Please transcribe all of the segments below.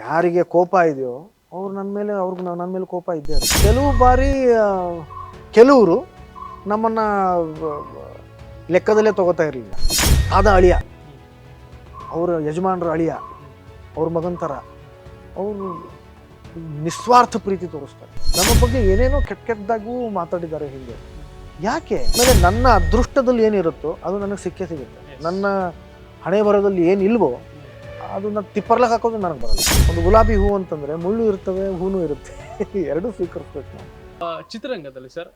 ಯಾರಿಗೆ ಕೋಪ ಇದೆಯೋ ಅವ್ರು ನನ್ನ ಮೇಲೆ ಕೋಪ ಇದ್ದೇ ಇರುತ್ತೆ. ಕೆಲವು ಬಾರಿ ಕೆಲವರು ನಮ್ಮನ್ನ ಲೆಕ್ಕದಲ್ಲೇ ತಗೋತಾ ಇರಲಿಲ್ಲ. ಆದ ಅಳಿಯ, ಅವರ ಯಜಮಾನರ ಅಳಿಯ, ಅವ್ರ ಮಗನ ಥರ ಅವರು ನಿಸ್ವಾರ್ಥ ಪ್ರೀತಿ ತೋರಿಸ್ತಾರೆ. ನಮ್ಮ ಬಗ್ಗೆ ಏನೇನೋ ಕೆಟ್ಟದಾಗೂ ಮಾತಾಡಿದ್ದಾರೆ ಹಿಂದೆ. ಯಾಕೆ? ಆಮೇಲೆ ನನ್ನ ಅದೃಷ್ಟದಲ್ಲಿ ಏನಿರುತ್ತೋ ಅದು ನನಗೆ ಸಿಕ್ಕೇ ಸಿಗುತ್ತೆ. ನನ್ನ ಹಣೆ ಬರೋದಲ್ಲಿ ಏನಿಲ್ವೋ ಅದನ್ನ ತಿಪ್ಪರ್ಲಕ್ಕೆ ಹಾಕೋದು ನನಗೆ ಬರಲ್ಲ. ಒಂದು ಗುಲಾಬಿ ಹೂ ಅಂತಂದ್ರೆ ಮುಳ್ಳು ಇರ್ತವೆ, ಹೂನು ಇರುತ್ತೆ. ಎರಡೂ ಸ್ವೀಕರಿಸ್ಬೇಕು ನಾವು. ಚಿತ್ರರಂಗದಲ್ಲಿ ಸರ್,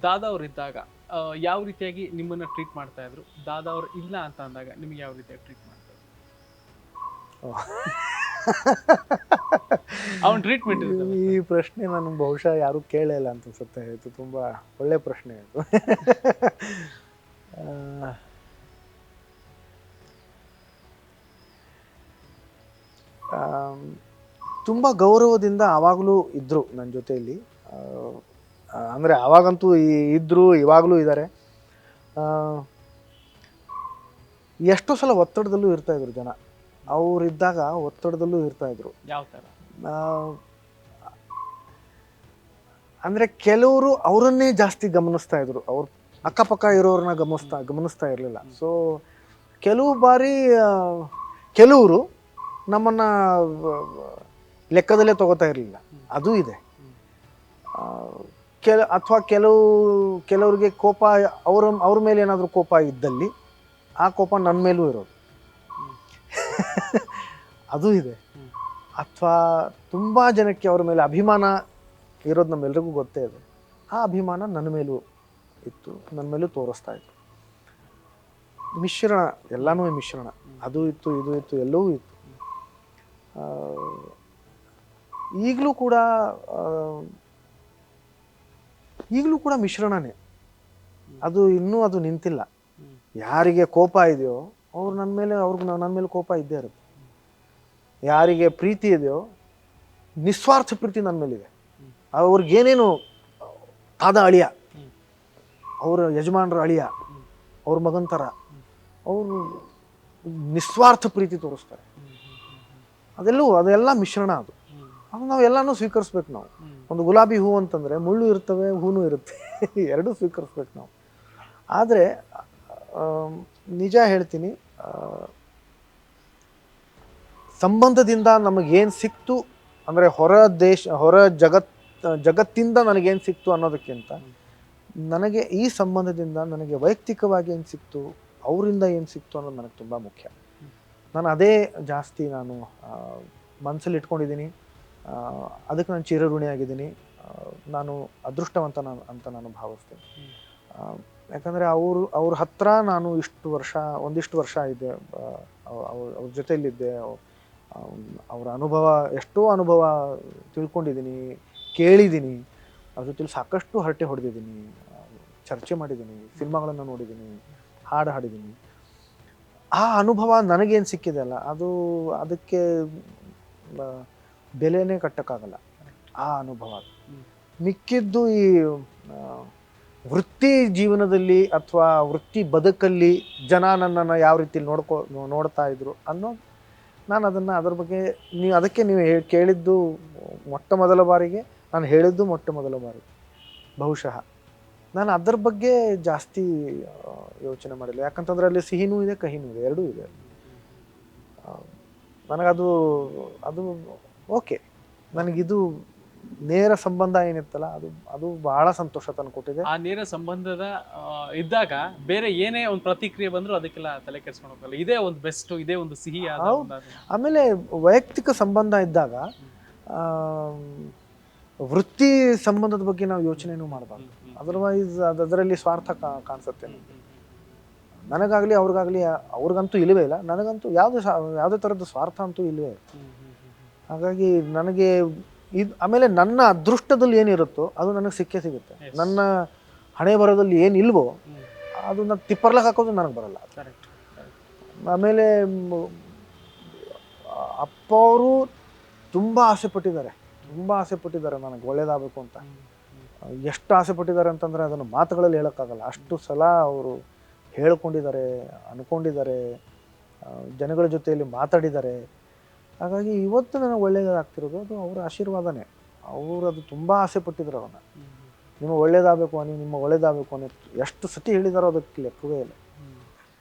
ದಾದಾ ಅವ್ರು ಇದ್ದಾಗ ಯಾವ ರೀತಿಯಾಗಿ ನಿಮ್ಮನ್ನ ಟ್ರೀಟ್ ಮಾಡ್ತಾ ಇದ್ರು? ದಾದಾ ಅವ್ರು ಇಲ್ಲ ಅಂತ ಅಂದಾಗ ನಿಮ್ಗೆ ಯಾವ ರೀತಿಯಾಗಿ ಟ್ರೀಟ್ ಮಾಡ್ತಾ ಇದ್ರು? ಅವನ್ ಟ್ರೀಟ್ಮೆಂಟ್ ಈ ಪ್ರಶ್ನೆ ನಾನು ಬಹುಶಃ ಯಾರು ಕೇಳಿಲ್ಲ ಅಂತ ಅನ್ಸುತ್ತೆ. ಇದು ತುಂಬಾ ಒಳ್ಳೆ ಪ್ರಶ್ನೆ ಅದು. ತುಂಬ ಗೌರವದಿಂದ ಆವಾಗಲೂ ಇದ್ದರು ನನ್ನ ಜೊತೆಯಲ್ಲಿ. ಅಂದರೆ ಆವಾಗಂತೂ ಇದ್ದರು, ಇವಾಗಲೂ ಇದ್ದಾರೆ. ಎಷ್ಟೋ ಸಲ ಒತ್ತಡದಲ್ಲೂ ಇರ್ತಾಯಿದ್ರು ಜನ. ಅವರಿದ್ದಾಗ ಒತ್ತಡದಲ್ಲೂ ಇರ್ತಾಯಿದ್ರು. ಯಾವ ಥರ? ಅಂದರೆ ಕೆಲವರು ಅವರನ್ನೇ ಜಾಸ್ತಿ ಗಮನಿಸ್ತಾ ಇದ್ರು, ಅವ್ರ ಅಕ್ಕಪಕ್ಕ ಇರೋರನ್ನ ಗಮನಿಸ್ತಾ ಇರಲಿಲ್ಲ. ಸೊ ಕೆಲವು ಬಾರಿ ಕೆಲವರು ನಮ್ಮನ್ನು ಲೆಕ್ಕದಲ್ಲೇ ತಗೋತಾ ಇರಲಿಲ್ಲ. ಅದೂ ಇದೆ. ಅಥವಾ ಕೆಲವ್ರಿಗೆ ಕೋಪ ಅವ್ರ ಮೇಲೆ ಏನಾದರೂ ಕೋಪ ಇದ್ದಲ್ಲಿ ಆ ಕೋಪ ನನ್ನ ಮೇಲೂ ಇರೋದು. ಅದೂ ಇದೆ. ಅಥವಾ ತುಂಬ ಜನಕ್ಕೆ ಅವ್ರ ಮೇಲೆ ಅಭಿಮಾನ ಇರೋದು ನಮ್ಮೆಲ್ರಿಗೂ ಗೊತ್ತೇ ಇದೆ. ಆ ಅಭಿಮಾನ ನನ್ನ ಮೇಲೂ ಇತ್ತು, ನನ್ನ ಮೇಲೂ ತೋರಿಸ್ತಾ ಇತ್ತು. ಮಿಶ್ರಣ, ಎಲ್ಲನೂ ಮಿಶ್ರಣ. ಅದು ಇತ್ತು, ಇದು ಇತ್ತು, ಎಲ್ಲವೂ ಇತ್ತು. ಈಗಲೂ ಕೂಡ ಮಿಶ್ರಣನೇ. ಅದು ಇನ್ನೂ ಅದು ನಿಂತಿಲ್ಲ. ಯಾರಿಗೆ ಕೋಪ ಇದೆಯೋ ಅವ್ರು ನನ್ನ ಮೇಲೆ ಕೋಪ ಇದ್ದೇ ಇರುತ್ತೆ. ಯಾರಿಗೆ ಪ್ರೀತಿ ಇದೆಯೋ ನಿಸ್ವಾರ್ಥ ಪ್ರೀತಿ ನನ್ನ ಮೇಲಿದೆ. ಅವ್ರಿಗೇನೇನು ಆದ ಅಳಿಯ, ಅವರ ಯಜಮಾನರ ಅಳಿಯ, ಅವ್ರ ಮಗನ ಥರ ಅವರು ನಿಸ್ವಾರ್ಥ ಪ್ರೀತಿ ತೋರಿಸ್ತಾರೆ. ಅದೆಲ್ಲ ಮಿಶ್ರಣ. ಅದು ನಾವು ಎಲ್ಲನೂ ಸ್ವೀಕರಿಸ್ಬೇಕು. ನಾವು ಒಂದು ಗುಲಾಬಿ ಹೂ ಅಂತಂದರೆ ಮುಳ್ಳು ಇರ್ತವೆ, ಹೂನು ಇರುತ್ತೆ. ಎರಡೂ ಸ್ವೀಕರಿಸ್ಬೇಕು ನಾವು. ಆದರೆ ನಿಜ ಹೇಳ್ತೀನಿ, ಸಂಬಂಧದಿಂದ ನಮಗೇನು ಸಿಕ್ತು ಅಂದರೆ ಹೊರ ಜಗತ್ತಿಂದ ನನಗೇನು ಸಿಕ್ತು ಅನ್ನೋದಕ್ಕಿಂತ ನನಗೆ ಈ ಸಂಬಂಧದಿಂದ ನನಗೆ ವೈಯಕ್ತಿಕವಾಗಿ ಏನು ಸಿಕ್ತು, ಅವರಿಂದ ಏನು ಸಿಕ್ತು ಅನ್ನೋದು ನನಗೆ ತುಂಬ ಮುಖ್ಯ. ನಾನು ಅದೇ ಜಾಸ್ತಿ ನಾನು ಮನಸ್ಸಲ್ಲಿ ಇಟ್ಕೊಂಡಿದ್ದೀನಿ. ಅದಕ್ಕೆ ನಾನು ಚಿರಋಣಿಯಾಗಿದ್ದೀನಿ. ನಾನು ಅದೃಷ್ಟವಂತ ಅಂತ ನಾನು ಭಾವಿಸ್ತೀನಿ. ಯಾಕಂದರೆ ಅವ್ರ ಹತ್ರ ನಾನು ಒಂದಿಷ್ಟು ವರ್ಷ ಇದ್ದೆ, ಅವ್ರ ಜೊತೆಯಲ್ಲಿದ್ದೆ. ಅವರ ಎಷ್ಟೋ ಅನುಭವ ತಿಳ್ಕೊಂಡಿದ್ದೀನಿ, ಕೇಳಿದ್ದೀನಿ. ಅವ್ರ ಜೊತೆಲಿ ಸಾಕಷ್ಟು ಹರಟೆ ಹೊಡೆದಿದ್ದೀನಿ, ಚರ್ಚೆ ಮಾಡಿದ್ದೀನಿ, ಸಿನಿಮಾಗಳನ್ನು ನೋಡಿದ್ದೀನಿ, ಹಾಡು ಹಾಡಿದ್ದೀನಿ. ಆ ಅನುಭವ ನನಗೇನು ಸಿಕ್ಕಿದೆ ಅಲ್ಲ, ಅದಕ್ಕೆ ಬೆಲೆನೇ ಕಟ್ಟಕ್ಕಾಗಲ್ಲ ಆ ಅನುಭವ. ಮಿಕ್ಕಿದ್ದು ಈ ವೃತ್ತಿ ಜೀವನದಲ್ಲಿ ಅಥವಾ ವೃತ್ತಿ ಬದುಕಲ್ಲಿ ಜನ ನನ್ನನ್ನು ಯಾವ ರೀತಿ ನೋಡ್ತಾ ಇದ್ರು ಅನ್ನೋದು, ನಾನು ಅದ್ರ ಬಗ್ಗೆ ನೀವು ಕೇಳಿದ್ದು ಮೊಟ್ಟ ಮೊದಲ ಬಾರಿಗೆ, ನಾನು ಹೇಳಿದ್ದು ಮೊಟ್ಟ ಮೊದಲ ಬಾರಿಗೆ ಬಹುಶಃ. ನಾನು ಅದ್ರ ಬಗ್ಗೆ ಜಾಸ್ತಿ ಯೋಚನೆ ಮಾಡಿಲ್ಲ. ಯಾಕಂತಂದ್ರೆ ಅಲ್ಲಿ ಸಿಹಿನೂ ಇದೆ, ಕಹಿನೂ ಇದೆ, ಎರಡೂ ಇದೆ. ನನಗದು ಓಕೆ. ನನಗಿದು ನೇರ ಸಂಬಂಧ ಏನಿತ್ತಲ್ಲ ಅದು ಬಹಳ ಸಂತೋಷ ತಂದುಕೊಟ್ಟಿದೆ. ಆ ನೇರ ಸಂಬಂಧದ ಇದ್ದಾಗ ಬೇರೆ ಏನೇ ಒಂದು ಪ್ರತಿಕ್ರಿಯೆ ಬಂದರೂ ಅದಕ್ಕೆಲ್ಲ ತಲೆ ಕೆಡಿಸ್ಕೊಳೋಕ್ಕಲ್ಲ. ಇದೇ ಒಂದು ಬೆಸ್ಟ್, ಇದೇ ಒಂದು ಸಿಹಿ. ಆಮೇಲೆ ವೈಯಕ್ತಿಕ ಸಂಬಂಧ ಇದ್ದಾಗ ವೃತ್ತಿ ಸಂಬಂಧದ ಬಗ್ಗೆ ನಾವು ಯೋಚನೆನೂ ಮಾಡಬಾರ್ದು. ಅದರ್ವೈಸ್ ಅದರಲ್ಲಿ ಸ್ವಾರ್ಥ ಕಾಣಿಸುತ್ತೆ. ನನಗಾಗಲಿ ಅವ್ರಿಗಂತೂ ಇಲ್ಲವೇ ಇಲ್ಲ. ನನಗಂತೂ ಯಾವುದೇ ಥರದ ಸ್ವಾರ್ಥ ಅಂತೂ ಇಲ್ಲವೇ ಇಲ್ಲ. ಹಾಗಾಗಿ ನನಗೆ ಆಮೇಲೆ ನನ್ನ ಅದೃಷ್ಟದಲ್ಲಿ ಏನಿರುತ್ತೋ ಅದು ನನಗೆ ಸಿಕ್ಕೇ ಸಿಗುತ್ತೆ. ನನ್ನ ಹಣೆ ಬರೋದಲ್ಲಿ ಏನಿಲ್ವೋ ಅದನ್ನ ತಿಪ್ಪರ್ಲಕ್ಕೆ ಹಾಕೋದು ನನಗೆ ಬರಲ್ಲ. ಆಮೇಲೆ ಅಪ್ಪ ಅವರು ತುಂಬ ಆಸೆ ಪಟ್ಟಿದ್ದಾರೆ ನನಗೆ ಒಳ್ಳೇದಾಗಬೇಕು ಅಂತ. ಎಷ್ಟು ಆಸೆ ಪಟ್ಟಿದ್ದಾರೆ ಅಂತಂದರೆ ಅದನ್ನು ಮಾತುಗಳಲ್ಲಿ ಹೇಳೋಕ್ಕಾಗಲ್ಲ. ಅಷ್ಟು ಸಲ ಅವರು ಹೇಳ್ಕೊಂಡಿದ್ದಾರೆ, ಅಂದ್ಕೊಂಡಿದ್ದಾರೆ, ಜನಗಳ ಜೊತೆಯಲ್ಲಿ ಮಾತಾಡಿದ್ದಾರೆ. ಹಾಗಾಗಿ ಇವತ್ತು ನನಗೆ ಒಳ್ಳೇದಾಗ್ತಿರೋದು ಅದು ಅವರ ಆಶೀರ್ವಾದನೇ. ಅವರು ಅದು ತುಂಬ ಆಸೆ ಪಟ್ಟಿದ್ರು ಅವನ್ನ, ನಿಮ್ಮ ಒಳ್ಳೇದಾಗಬೇಕು ಅನ್ನಿ, ನಿಮ್ಮ ಒಳ್ಳೇದಾಗಬೇಕು ಅನ್ನೋ ಎಷ್ಟು ಸತಿ ಹೇಳಿದಾರೋ ಅದಕ್ಕೆ ಲೆಕ್ಕವೇ ಇಲ್ಲ.